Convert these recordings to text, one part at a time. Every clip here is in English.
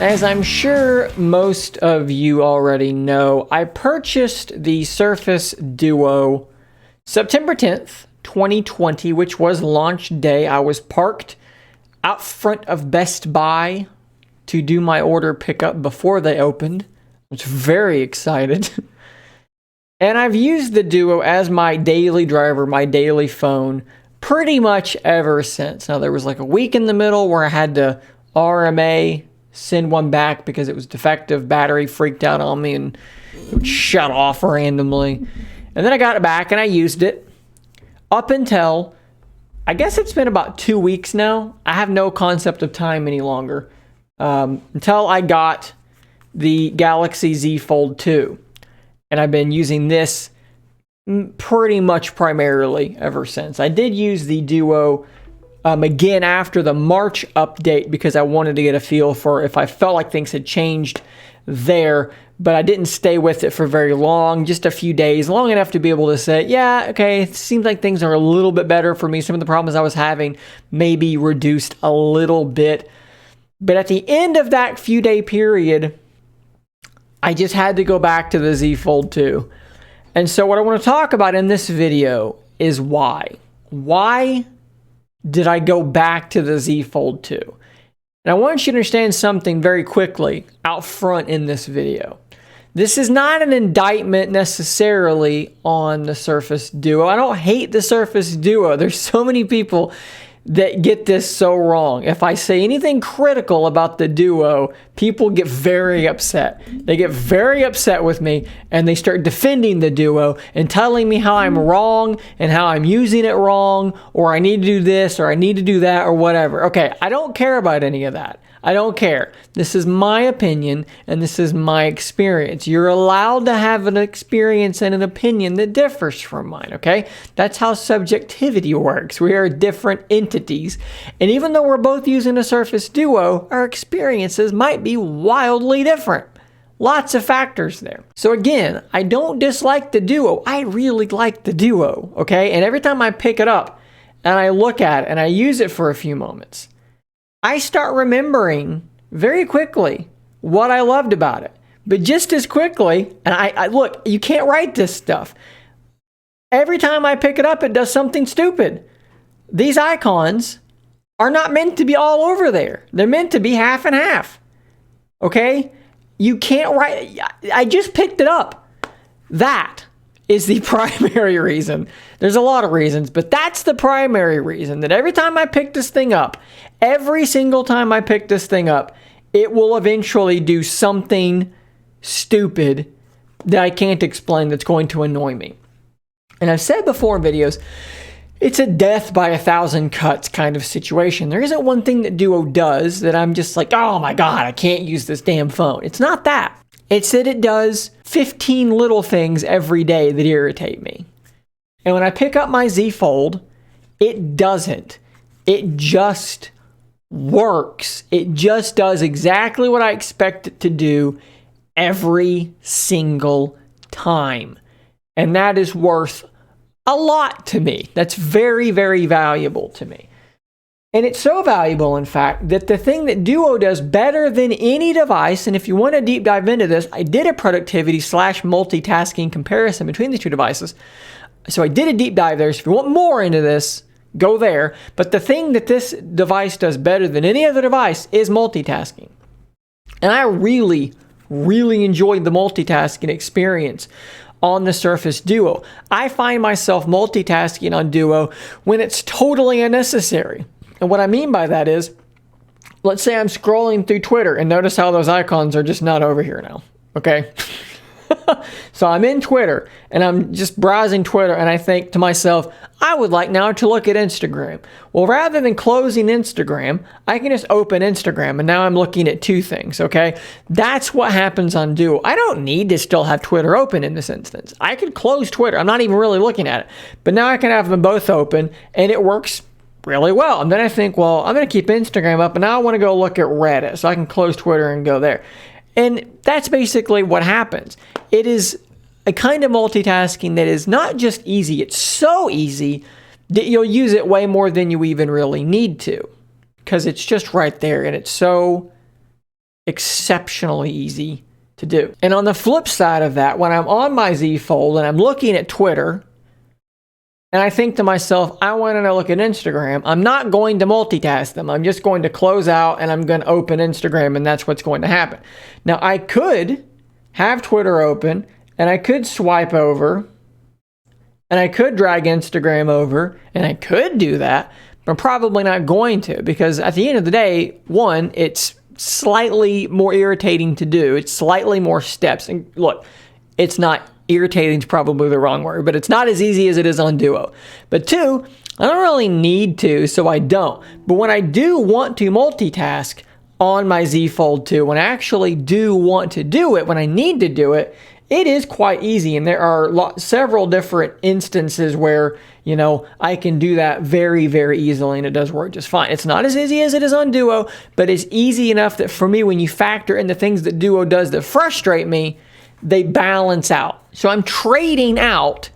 As I'm sure most of you already know, I purchased the Surface Duo September 10th, 2020, which was launch day. I was parked out front of Best Buy to do my order pickup before they opened. I was very excited. And I've used the Duo as my daily driver, my daily phone, pretty much ever since. Now, there was like a week in the middle where I had to RMA, send one back because it was defective, battery freaked out on me and it would shut off randomly. And then I got it back and I used it up until, I guess it's been about 2 weeks now. I have no concept of time any longer. Until I got the Galaxy Z Fold 2. And I've been using this pretty much primarily ever since. I did use the Duo again after the March update because I wanted to get a feel for if I felt like things had changed there, but I didn't stay with it for very long, just a few days, long enough to be able to say, yeah, okay, it seems like things are a little bit better for me. Some of the problems I was having maybe reduced a little bit. But at the end of that few day period, I just had to go back to the Z Fold 2. And so what I want to talk about in this video is why. Why did I go back to the Z Fold 2? And I want you to understand something very quickly out front in this video. This is not an indictment necessarily on the Surface Duo. I don't hate the Surface Duo. There's so many people that get this so wrong. If I say anything critical about the Duo, people get very upset. They get very upset with me and they start defending the Duo and telling me how I'm wrong and how I'm using it wrong, or I need to do this or I need to do that or whatever. Okay, I don't care about any of that. I don't care. This is my opinion and this is my experience. You're allowed to have an experience and an opinion that differs from mine, okay? That's how subjectivity works. We are different entities. And even though we're both using a Surface Duo, our experiences might be wildly different. Lots of factors there. So again, I don't dislike the Duo. I really like the Duo, okay? And every time I pick it up and I look at it and I use it for a few moments, I start remembering very quickly what I loved about it. But just as quickly, and I look, you can't write this stuff. Every time I pick it up, it does something stupid. These icons are not meant to be all over there. They're meant to be half and half. Okay? You can't write. I just picked it up. That is the primary reason. There's a lot of reasons, but that's the primary reason that every time I pick this thing up, every single time I pick this thing up, it will eventually do something stupid that I can't explain that's going to annoy me. And I've said before in videos, it's a death by 1,000 cuts kind of situation. There isn't one thing that Duo does that I'm just like, oh my God, I can't use this damn phone. It's not that. It's that it does 15 little things every day that irritate me. And when I pick up my Z Fold, it doesn't. It just works. It just does exactly what I expect it to do every single time. And that is worth a lot to me. That's very, very valuable to me. And it's so valuable, in fact, that the thing that Duo does better than any device, and if you want to deep dive into this, I did a productivity / multitasking comparison between the two devices. So I did a deep dive there. So if you want more into this, go there. But the thing that this device does better than any other device is multitasking. And I really, really enjoyed the multitasking experience on the Surface Duo. I find myself multitasking on Duo when it's totally unnecessary. And what I mean by that is, let's say I'm scrolling through Twitter and notice how those icons are just not over here now, okay? So I'm in Twitter and I'm just browsing Twitter and I think to myself, I would like now to look at Instagram. Well, rather than closing Instagram, I can just open Instagram and now I'm looking at two things, okay? That's what happens on Duo. I don't need to still have Twitter open in this instance. I could close Twitter. I'm not even really looking at it. But now I can have them both open and it works really well. And then I think, well, I'm going to keep Instagram up and now I want to go look at Reddit so I can close Twitter and go there. And that's basically what happens. It is a kind of multitasking that is not just easy, it's so easy that you'll use it way more than you even really need to. Because it's just right there and it's so exceptionally easy to do. And on the flip side of that, when I'm on my Z Fold and I'm looking at Twitter, and I think to myself, I want to look at Instagram, I'm not going to multitask them. I'm just going to close out and I'm going to open Instagram, and that's what's going to happen. Now, I could have Twitter open, and I could swipe over, and I could drag Instagram over, and I could do that, but I'm probably not going to, because at the end of the day, one, it's slightly more irritating to do. It's slightly more steps. And look, it's not irritating is probably the wrong word, but it's not as easy as it is on Duo. But two, I don't really need to, so I don't. But when I do want to multitask on my Z Fold 2, when I actually do want to do it, when I need to do it, it is quite easy. And there are several different instances where, you know, I can do that very, very easily, and it does work just fine. It's not as easy as it is on Duo, but it's easy enough that for me, when you factor in the things that Duo does that frustrate me, they balance out. So I'm trading out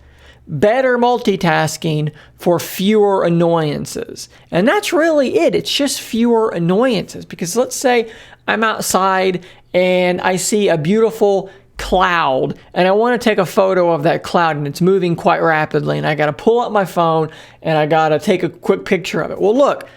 better multitasking for fewer annoyances. And that's really it. It's just fewer annoyances. Because let's say I'm outside and I see a beautiful cloud and I want to take a photo of that cloud, and it's moving quite rapidly, and I got to pull up my phone and I got to take a quick picture of it. Well, look,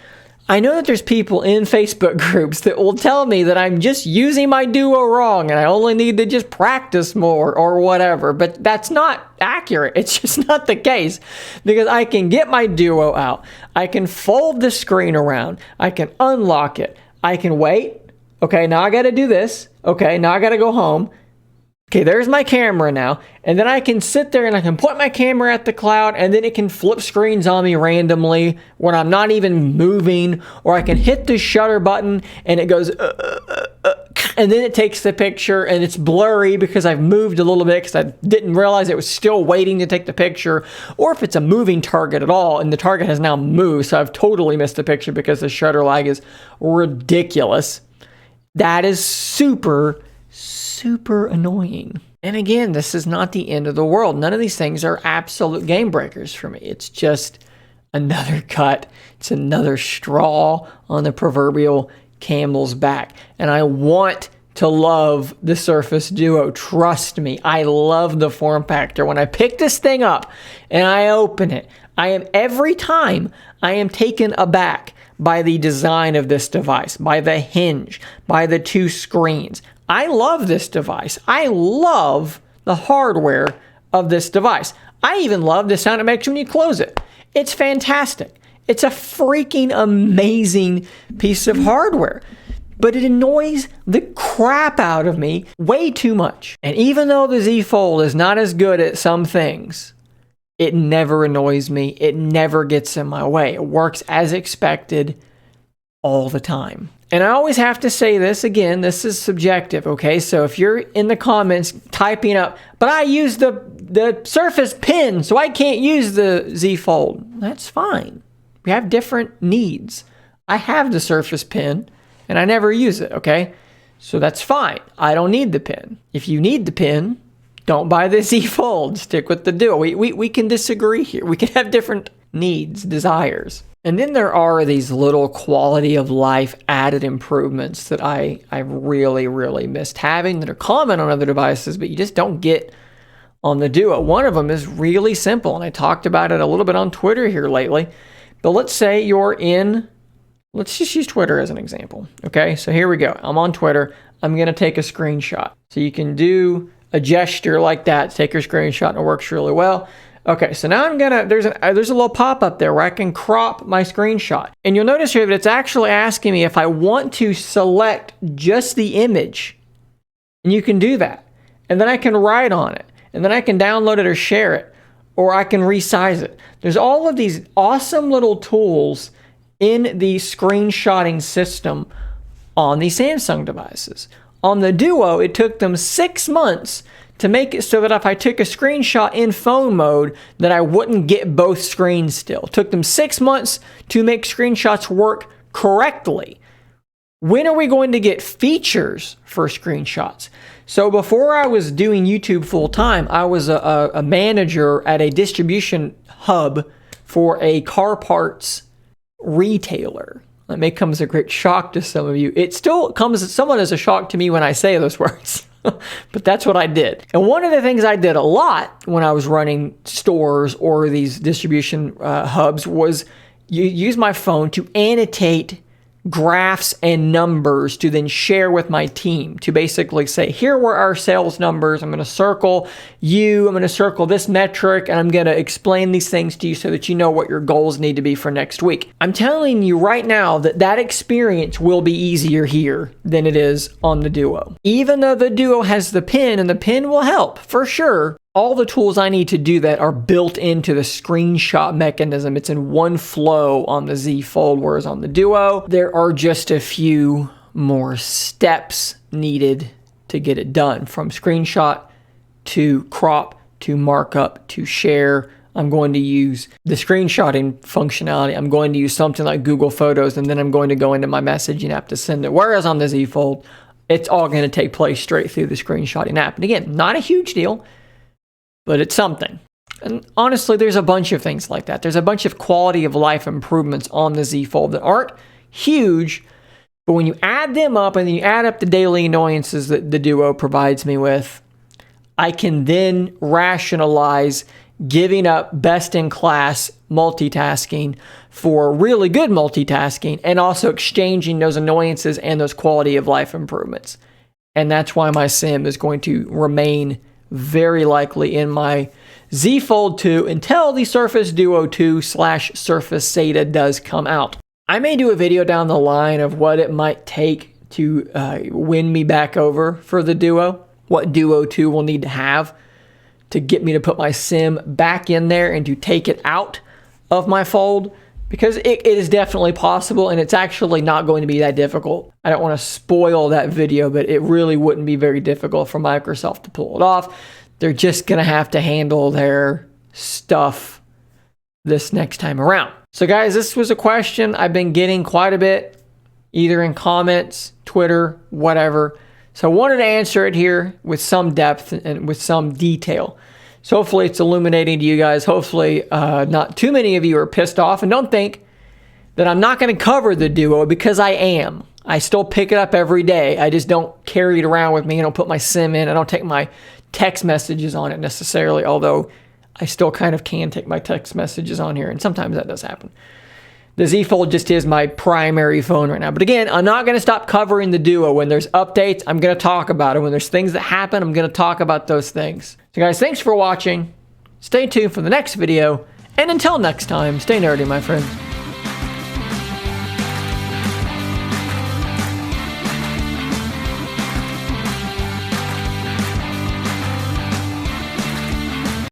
I know that there's people in Facebook groups that will tell me that I'm just using my Duo wrong and I only need to just practice more or whatever, but that's not accurate. It's just not the case, because I can get my Duo out. I can fold the screen around. I can unlock it. I can wait. Okay, now I got to do this. Okay, now I got to go home. Okay, there's my camera now. And then I can sit there and I can point my camera at the cloud, and then it can flip screens on me randomly when I'm not even moving. Or I can hit the shutter button and it goes, and then it takes the picture, and it's blurry because I've moved a little bit because I didn't realize it was still waiting to take the picture. Or if it's a moving target at all and the target has now moved, so I've totally missed the picture because the shutter lag is ridiculous. That is super annoying. And again, this is not the end of the world. None of these things are absolute game breakers for me. It's just another cut. It's another straw on the proverbial camel's back. And I want to love the Surface Duo. Trust me, I love the form factor. When I pick this thing up and I open it, every time I am taken aback by the design of this device, by the hinge, by the two screens. I love this device. I love the hardware of this device. I even love the sound it makes when you close it. It's fantastic. It's a freaking amazing piece of hardware. But it annoys the crap out of me way too much. And even though the Z Fold is not as good at some things, it never annoys me. It never gets in my way. It works as expected all the time. And I always have to say this again, this is subjective, okay? So if you're in the comments typing up, but I use the Surface Pen, so I can't use the Z Fold. That's fine. We have different needs. I have the Surface Pen, and I never use it, okay? So that's fine. I don't need the pen. If you need the pen, don't buy the Z Fold. Stick with the Duo. We can disagree here. We can have different needs, desires. And then there are these little quality of life added improvements that I really missed having, that are common on other devices, but you just don't get on the Duo. One of them is really simple, and I talked about it a little bit on Twitter here lately. But let's say you're let's just use Twitter as an example. Okay, so here we go. I'm on Twitter. I'm going to take a screenshot. So you can do a gesture like that, take your screenshot, and it works really well. Okay, so now there's a little pop-up there where I can crop my screenshot. And you'll notice here that it's actually asking me if I want to select just the image. And you can do that. And then I can write on it. And then I can download it or share it. Or I can resize it. There's all of these awesome little tools in the screenshotting system on the Samsung devices. On the Duo, it took them 6 months to make it so that if I took a screenshot in phone mode, that I wouldn't get both screens still. It took them 6 months to make screenshots work correctly. When are we going to get features for screenshots? So before I was doing YouTube full time, I was a manager at a distribution hub for a car parts retailer. That may come as a great shock to some of you. It still comes somewhat as a shock to me when I say those words. But that's what I did. And one of the things I did a lot when I was running stores or these distribution hubs was use my phone to annotate graphs and numbers to then share with my team to basically say, here were our sales numbers. I'm going to circle you. I'm going to circle this metric, and I'm going to explain these things to you so that you know what your goals need to be for next week. I'm telling you right now that that experience will be easier here than it is on the Duo. Even though the Duo has the pen, and the pen will help for sure, all the tools I need to do that are built into the screenshot mechanism. It's in one flow on the Z Fold, whereas on the Duo, there are just a few more steps needed to get it done. From screenshot to crop to markup to share. I'm going to use the screenshotting functionality. I'm going to use something like Google Photos, and then I'm going to go into my messaging app to send it. Whereas on the Z Fold, it's all going to take place straight through the screenshotting app. And again, not a huge deal, but it's something. And honestly, there's a bunch of things like that. There's a bunch of quality of life improvements on the Z Fold that aren't huge, but when you add them up and then you add up the daily annoyances that the Duo provides me with, I can then rationalize giving up best-in-class multitasking for really good multitasking and also exchanging those annoyances and those quality of life improvements. And that's why my sim is going to remain very likely in my Z Fold 2 until the Surface Duo 2/Surface Zeta does come out. I may do a video down the line of what it might take to win me back over for the Duo, what Duo 2 will need to have to get me to put my sim back in there and to take it out of my Fold, because it is definitely possible, and it's actually not going to be that difficult. I don't want to spoil that video, but it really wouldn't be very difficult for Microsoft to pull it off. They're just going to have to handle their stuff this next time around. So guys, this was a question I've been getting quite a bit, either in comments, Twitter, whatever. So I wanted to answer it here with some depth and with some detail. So hopefully it's illuminating to you guys. Hopefully not too many of you are pissed off. And don't think that I'm not going to cover the Duo, because I am. I still pick it up every day. I just don't carry it around with me. I don't put my SIM in. I don't take my text messages on it necessarily, although I still kind of can take my text messages on here, and sometimes that does happen. The Z Fold just is my primary phone right now. But again, I'm not going to stop covering the Duo. When there's updates, I'm going to talk about it. When there's things that happen, I'm going to talk about those things. So guys, thanks for watching. Stay tuned for the next video. And until next time, stay nerdy, my friends.